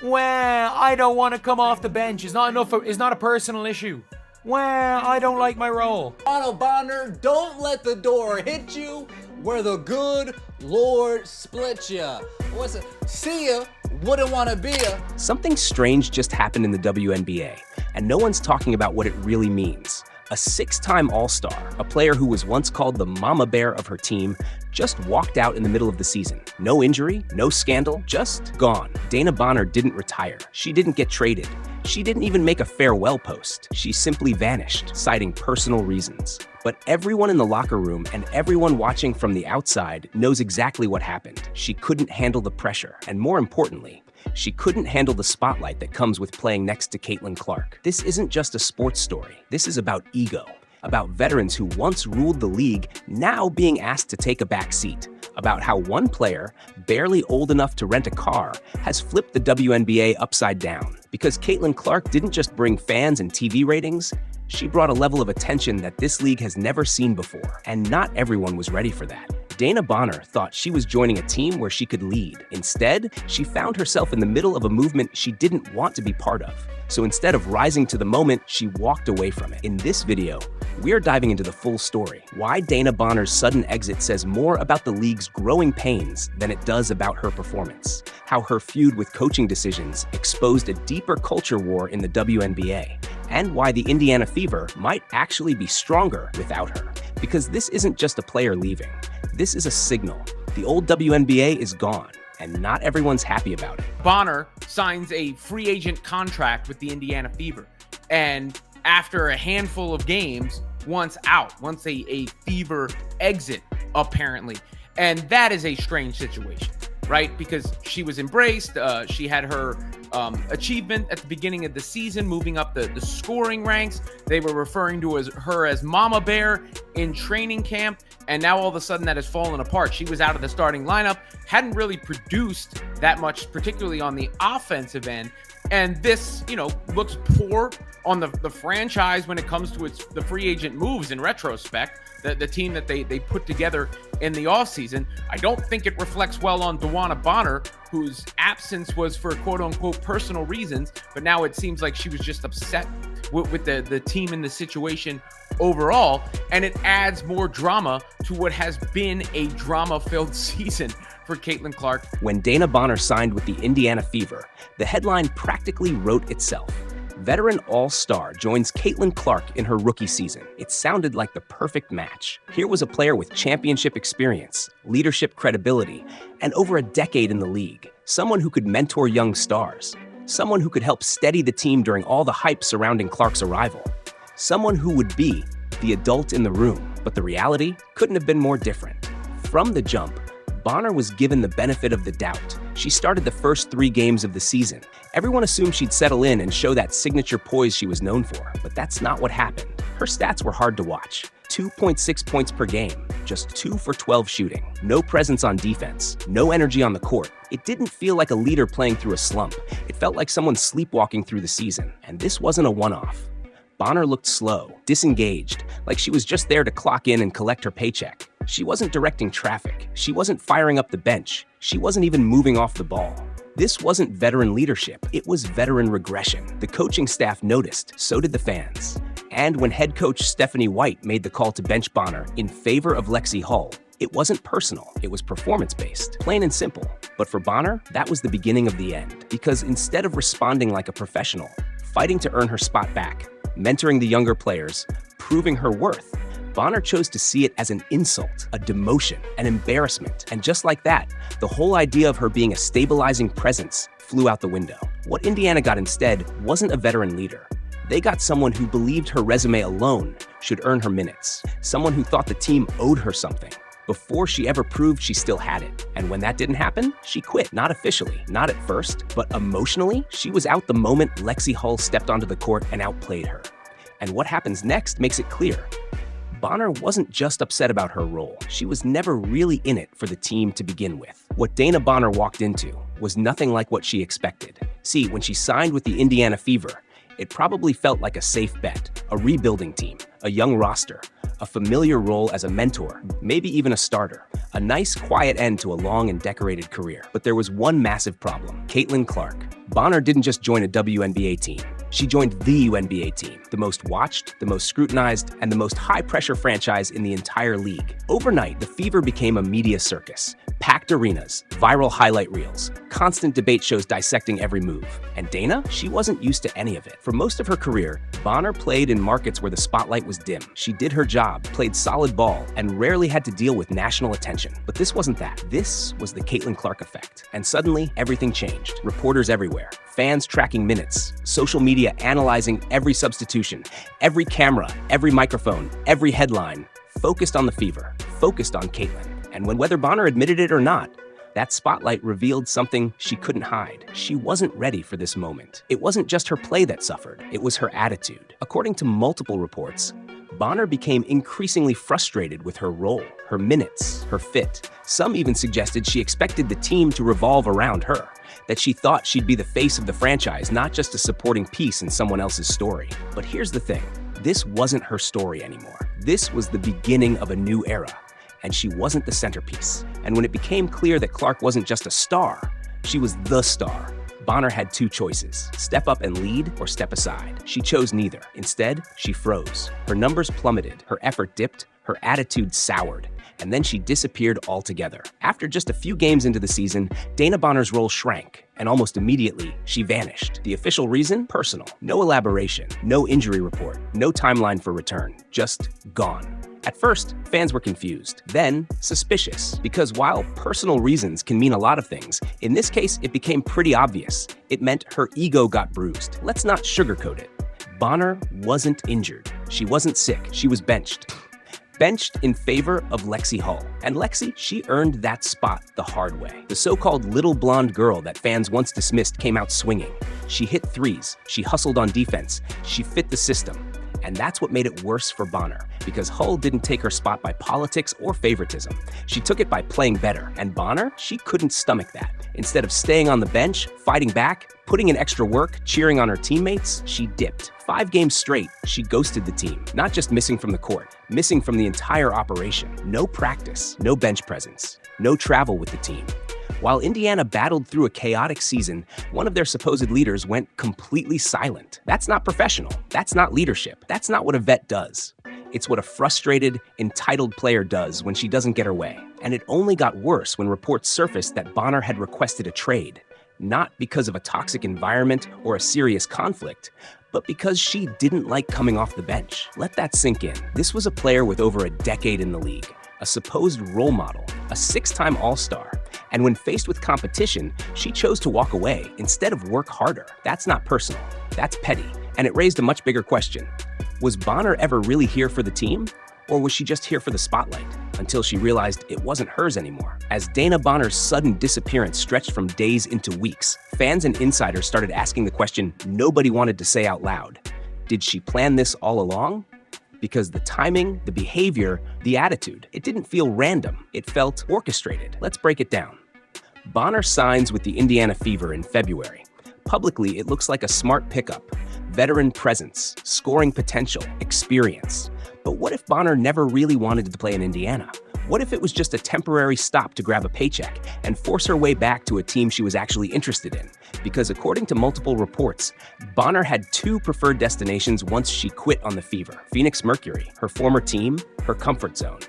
Well, I don't want to come off the bench is not a personal issue. Well, I don't like my role. DeWanna Bonner, don't let the door hit you where the good Lord split ya. See ya, wouldn't wanna be ya. Something strange just happened in the WNBA, and no one's talking about what it really means. A 6-time All-Star, a player who was once called the mama bear of her team, just walked out in the middle of the season. No injury, no scandal, just gone. DeWanna Bonner didn't retire. She didn't get traded. She didn't even make a farewell post. She simply vanished, citing personal reasons. But everyone in the locker room and everyone watching from the outside knows exactly what happened. She couldn't handle the pressure, and more importantly, she couldn't handle the spotlight that comes with playing next to Caitlin Clark. This isn't just a sports story. This is about ego, about veterans who once ruled the league now being asked to take a back seat, about how one player, barely old enough to rent a car, has flipped the WNBA upside down. Because Caitlin Clark didn't just bring fans and TV ratings, she brought a level of attention that this league has never seen before, and not everyone was ready for that. DeWanna Bonner thought she was joining a team where she could lead. Instead, she found herself in the middle of a movement she didn't want to be part of. So instead of rising to the moment, she walked away from it. In this video, we're diving into the full story. Why DeWanna Bonner's sudden exit says more about the league's growing pains than it does about her performance. How her feud with coaching decisions exposed a deeper culture war in the WNBA. And why the Indiana Fever might actually be stronger without her. Because this isn't just a player leaving. This is a signal. The old WNBA is gone, and not everyone's happy about it. Bonner signs a free agent contract with the Indiana Fever, and after a handful of games, wants a Fever exit, apparently. And that is a strange situation, right? Because she was embraced, she had her achievement at the beginning of the season, moving up the scoring ranks. They were referring to her as Mama Bear in training camp, and now all of a sudden that has fallen apart. She was out of the starting lineup, hadn't really produced that much, particularly on the offensive end, and this, looks poor on the franchise when it comes to the free agent moves in retrospect. The team that they put together in the offseason. I don't think it reflects well on DeWanna Bonner, whose absence was for quote-unquote personal reasons, but now it seems like she was just upset with the team and the situation overall, and it adds more drama to what has been a drama-filled season for Caitlin Clark. When DeWanna Bonner signed with the Indiana Fever, the headline practically wrote itself. Veteran All-Star joins Caitlin Clark in her rookie season. It sounded like the perfect match. Here was a player with championship experience, leadership credibility, and over a decade in the league. Someone who could mentor young stars. Someone who could help steady the team during all the hype surrounding Clark's arrival. Someone who would be the adult in the room. But the reality couldn't have been more different. From the jump, Bonner was given the benefit of the doubt. She started the first 3 games of the season. Everyone assumed she'd settle in and show that signature poise she was known for, but that's not what happened. Her stats were hard to watch. 2.6 points per game, just 2 for 12 shooting, no presence on defense, no energy on the court. It didn't feel like a leader playing through a slump. It felt like someone sleepwalking through the season, and this wasn't a one-off. Bonner looked slow, disengaged, like she was just there to clock in and collect her paycheck. She wasn't directing traffic. She wasn't firing up the bench. She wasn't even moving off the ball. This wasn't veteran leadership. It was veteran regression. The coaching staff noticed, so did the fans. And when head coach Stephanie White made the call to bench Bonner in favor of Lexi Hull, it wasn't personal. It was performance-based, plain and simple. But for Bonner, that was the beginning of the end. Because instead of responding like a professional, fighting to earn her spot back, mentoring the younger players, proving her worth, Bonner chose to see it as an insult, a demotion, an embarrassment. And just like that, the whole idea of her being a stabilizing presence flew out the window. What Indiana got instead wasn't a veteran leader. They got someone who believed her resume alone should earn her minutes. Someone who thought the team owed her something before she ever proved she still had it. And when that didn't happen, she quit. Not officially, not at first, but emotionally, she was out the moment Lexi Hull stepped onto the court and outplayed her. And what happens next makes it clear. Bonner wasn't just upset about her role. She was never really in it for the team to begin with. What DeWanna Bonner walked into was nothing like what she expected. See, when she signed with the Indiana Fever, it probably felt like a safe bet, a rebuilding team, a young roster, a familiar role as a mentor, maybe even a starter. A nice, quiet end to a long and decorated career. But there was one massive problem: Caitlin Clark. Bonner didn't just join a WNBA team. She joined the NBA team, the most watched, the most scrutinized, and the most high-pressure franchise in the entire league. Overnight, the Fever became a media circus. Packed arenas, viral highlight reels, constant debate shows dissecting every move. And Dana? She wasn't used to any of it. For most of her career, Bonner played in markets where the spotlight was dim. She did her job, played solid ball, and rarely had to deal with national attention. But this wasn't that. This was the Caitlin Clark effect. And suddenly, everything changed. Reporters everywhere, fans tracking minutes, social media analyzing every substitution, every camera, every microphone, every headline, focused on the Fever, focused on Caitlin. And whether Bonner admitted it or not, that spotlight revealed something she couldn't hide. She wasn't ready for this moment. It wasn't just her play that suffered, it was her attitude. According to multiple reports, Bonner became increasingly frustrated with her role, her minutes, her fit. Some even suggested she expected the team to revolve around her, that she thought she'd be the face of the franchise, not just a supporting piece in someone else's story. But here's the thing, this wasn't her story anymore. This was the beginning of a new era, and she wasn't the centerpiece. And when it became clear that Clark wasn't just a star, she was the star, Bonner had two choices: step up and lead or step aside. She chose neither. Instead, she froze. Her numbers plummeted, her effort dipped, her attitude soured, and then she disappeared altogether. After just a few games into the season, Dana Bonner's role shrank, and almost immediately, she vanished. The official reason? Personal. No elaboration, no injury report, no timeline for return, just gone. At first, fans were confused, then suspicious, because while personal reasons can mean a lot of things, in this case, it became pretty obvious. It meant her ego got bruised. Let's not sugarcoat it. Bonner wasn't injured. She wasn't sick. She was benched. Benched in favor of Lexi Hull. And Lexi, she earned that spot the hard way. The so-called little blonde girl that fans once dismissed came out swinging. She hit threes. She hustled on defense. She fit the system. And that's what made it worse for Bonner, because Hull didn't take her spot by politics or favoritism. She took it by playing better, and Bonner, she couldn't stomach that. Instead of staying on the bench, fighting back, putting in extra work, cheering on her teammates, she dipped. 5 games straight, she ghosted the team, not just missing from the court, missing from the entire operation. No practice, no bench presence, no travel with the team. While Indiana battled through a chaotic season, one of their supposed leaders went completely silent. That's not professional. That's not leadership. That's not what a vet does. It's what a frustrated, entitled player does when she doesn't get her way. And it only got worse when reports surfaced that Bonner had requested a trade, not because of a toxic environment or a serious conflict, but because she didn't like coming off the bench. Let that sink in. This was a player with over a decade in the league, a supposed role model, a 6-time All-Star. And when faced with competition, she chose to walk away instead of work harder. That's not personal, that's petty. And it raised a much bigger question. Was Bonner ever really here for the team? Or was she just here for the spotlight? Until she realized it wasn't hers anymore. As Dana Bonner's sudden disappearance stretched from days into weeks, fans and insiders started asking the question nobody wanted to say out loud. Did she plan this all along? Because the timing, the behavior, the attitude, it didn't feel random. It felt orchestrated. Let's break it down. Bonner signs with the Indiana Fever in February. Publicly, it looks like a smart pickup, veteran presence, scoring potential, experience. But what if Bonner never really wanted to play in Indiana? What if it was just a temporary stop to grab a paycheck and force her way back to a team she was actually interested in? Because according to multiple reports, Bonner had 2 preferred destinations once she quit on the Fever: Phoenix Mercury, her former team, her comfort zone;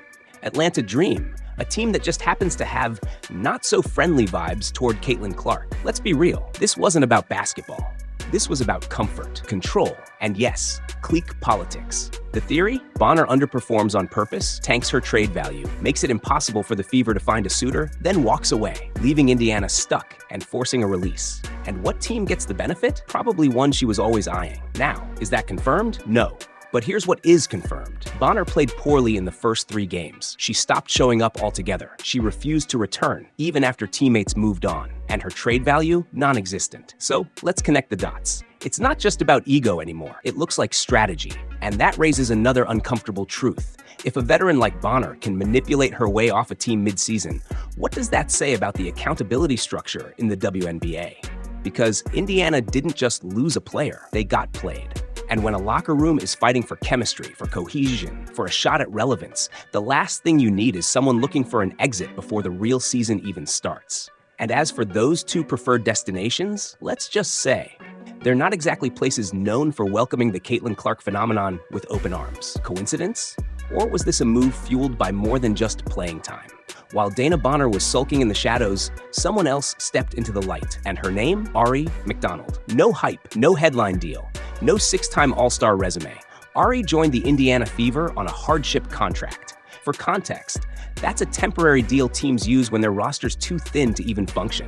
Atlanta Dream, a team that just happens to have not-so-friendly vibes toward Caitlin Clark. Let's be real, this wasn't about basketball. This was about comfort, control, and yes, clique politics. The theory? Bonner underperforms on purpose, tanks her trade value, makes it impossible for the Fever to find a suitor, then walks away, leaving Indiana stuck and forcing a release. And what team gets the benefit? Probably one she was always eyeing. Now, is that confirmed? No. But here's what is confirmed. Bonner played poorly in the first 3 games. She stopped showing up altogether. She refused to return, even after teammates moved on. And her trade value? Non-existent. So let's connect the dots. It's not just about ego anymore. It looks like strategy. And that raises another uncomfortable truth. If a veteran like Bonner can manipulate her way off a team mid-season, what does that say about the accountability structure in the WNBA? Because Indiana didn't just lose a player, they got played. And when a locker room is fighting for chemistry, for cohesion, for a shot at relevance, the last thing you need is someone looking for an exit before the real season even starts. And as for those two preferred destinations, let's just say, they're not exactly places known for welcoming the Caitlin Clark phenomenon with open arms. Coincidence? Or was this a move fueled by more than just playing time? While Dana Bonner was sulking in the shadows, someone else stepped into the light, and her name? Ari McDonald. No hype, no headline deal, no six-time All-Star resume. Ari joined the Indiana Fever on a hardship contract. For context, that's a temporary deal teams use when their roster's too thin to even function.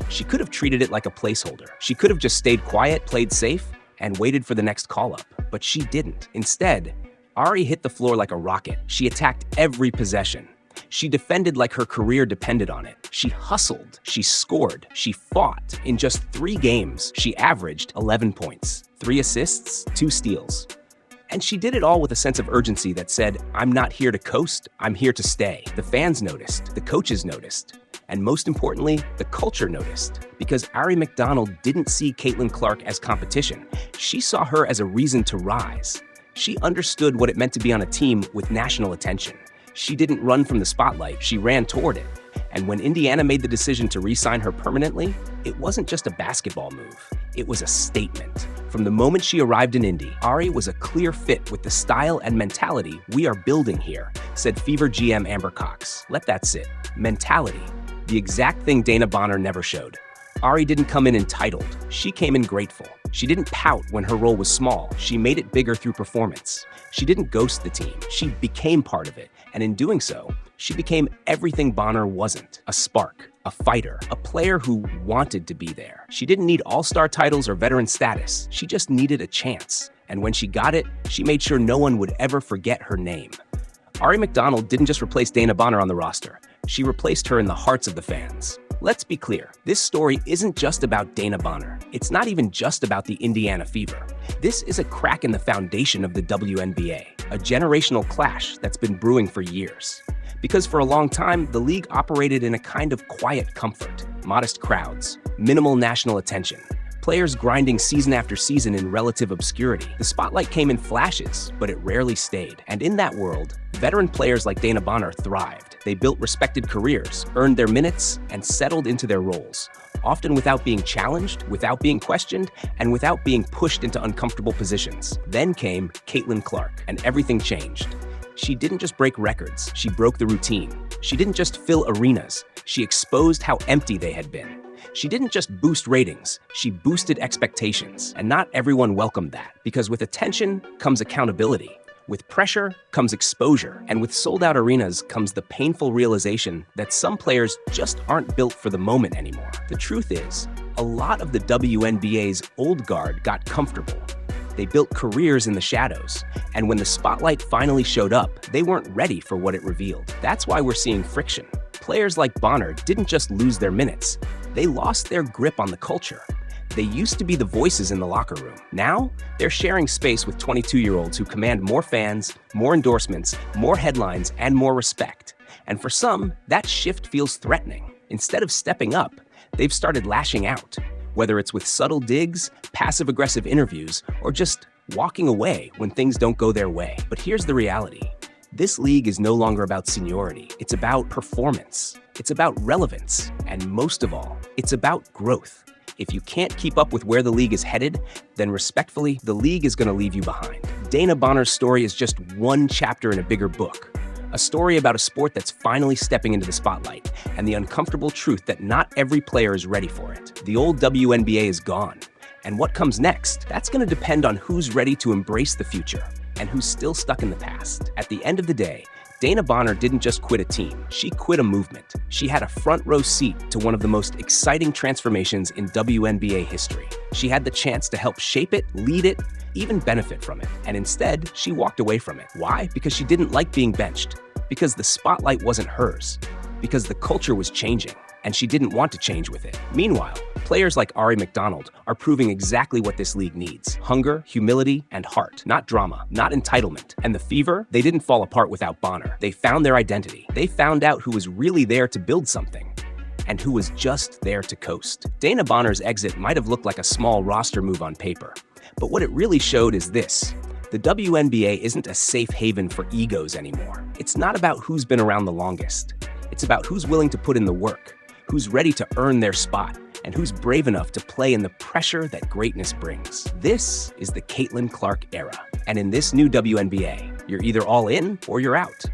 She could have treated it like a placeholder. She could have just stayed quiet, played safe, and waited for the next call-up. But she didn't. Instead, Ari hit the floor like a rocket. She attacked every possession. She defended like her career depended on it. She hustled, she scored, she fought. In just 3 games, she averaged 11 points, 3 assists, 2 steals. And she did it all with a sense of urgency that said, I'm not here to coast, I'm here to stay. The fans noticed, the coaches noticed, and most importantly, the culture noticed. Because Ari McDonald didn't see Caitlin Clark as competition. She saw her as a reason to rise. She understood what it meant to be on a team with national attention. She didn't run from the spotlight, she ran toward it. And when Indiana made the decision to re-sign her permanently, it wasn't just a basketball move. It was a statement. From the moment she arrived in Indy, Ari was a clear fit with the style and mentality we are building here, said Fever GM Amber Cox. Let that sit. Mentality. The exact thing Dana Bonner never showed. Ari didn't come in entitled. She came in grateful. She didn't pout when her role was small. She made it bigger through performance. She didn't ghost the team. She became part of it. And in doing so, she became everything Bonner wasn't. A spark, a fighter, a player who wanted to be there. She didn't need all-star titles or veteran status. She just needed a chance. And when she got it, she made sure no one would ever forget her name. Ari McDonald didn't just replace Dana Bonner on the roster. She replaced her in the hearts of the fans. Let's be clear, this story isn't just about Dana Bonner. It's not even just about the Indiana Fever. This is a crack in the foundation of the WNBA, a generational clash that's been brewing for years. Because for a long time, the league operated in a kind of quiet comfort, modest crowds, minimal national attention, players grinding season after season in relative obscurity. The spotlight came in flashes, but it rarely stayed. And in that world, veteran players like Dana Bonner thrived. They built respected careers, earned their minutes, and settled into their roles, often without being challenged, without being questioned, and without being pushed into uncomfortable positions. Then came Caitlin Clark, and everything changed. She didn't just break records, she broke the routine. She didn't just fill arenas, she exposed how empty they had been. She didn't just boost ratings, she boosted expectations. And not everyone welcomed that, because with attention comes accountability. With pressure comes exposure, and with sold-out arenas comes the painful realization that some players just aren't built for the moment anymore. The truth is, a lot of the WNBA's old guard got comfortable. They built careers in the shadows, and when the spotlight finally showed up, they weren't ready for what it revealed. That's why we're seeing friction. Players like Bonner didn't just lose their minutes, they lost their grip on the culture. They used to be the voices in the locker room. Now, they're sharing space with 22-year-olds who command more fans, more endorsements, more headlines, and more respect. And for some, that shift feels threatening. Instead of stepping up, they've started lashing out, whether it's with subtle digs, passive-aggressive interviews, or just walking away when things don't go their way. But here's the reality. This league is no longer about seniority. It's about performance. It's about relevance. And most of all, it's about growth. If you can't keep up with where the league is headed, then respectfully, the league is going to leave you behind. Dana Bonner's story is just one chapter in a bigger book. A story about a sport that's finally stepping into the spotlight, and the uncomfortable truth that not every player is ready for it. The old WNBA is gone. And what comes next? That's going to depend on who's ready to embrace the future, and who's still stuck in the past. At the end of the day, Dana Bonner didn't just quit a team, she quit a movement. She had a front row seat to one of the most exciting transformations in WNBA history. She had the chance to help shape it, lead it, even benefit from it. And instead, she walked away from it. Why? Because she didn't like being benched. Because the spotlight wasn't hers. Because the culture was changing, and she didn't want to change with it. Meanwhile, players like Ari McDonald are proving exactly what this league needs. Hunger, humility, and heart. Not drama, not entitlement. And the Fever, they didn't fall apart without Bonner. They found their identity. They found out who was really there to build something. and who was just there to coast. Dana Bonner's exit might have looked like a small roster move on paper, but what it really showed is this. The WNBA isn't a safe haven for egos anymore. It's not about who's been around the longest. It's about who's willing to put in the work, who's ready to earn their spot, and who's brave enough to play in the pressure that greatness brings. This is the Caitlin Clark era. And in this new WNBA, you're either all in or you're out.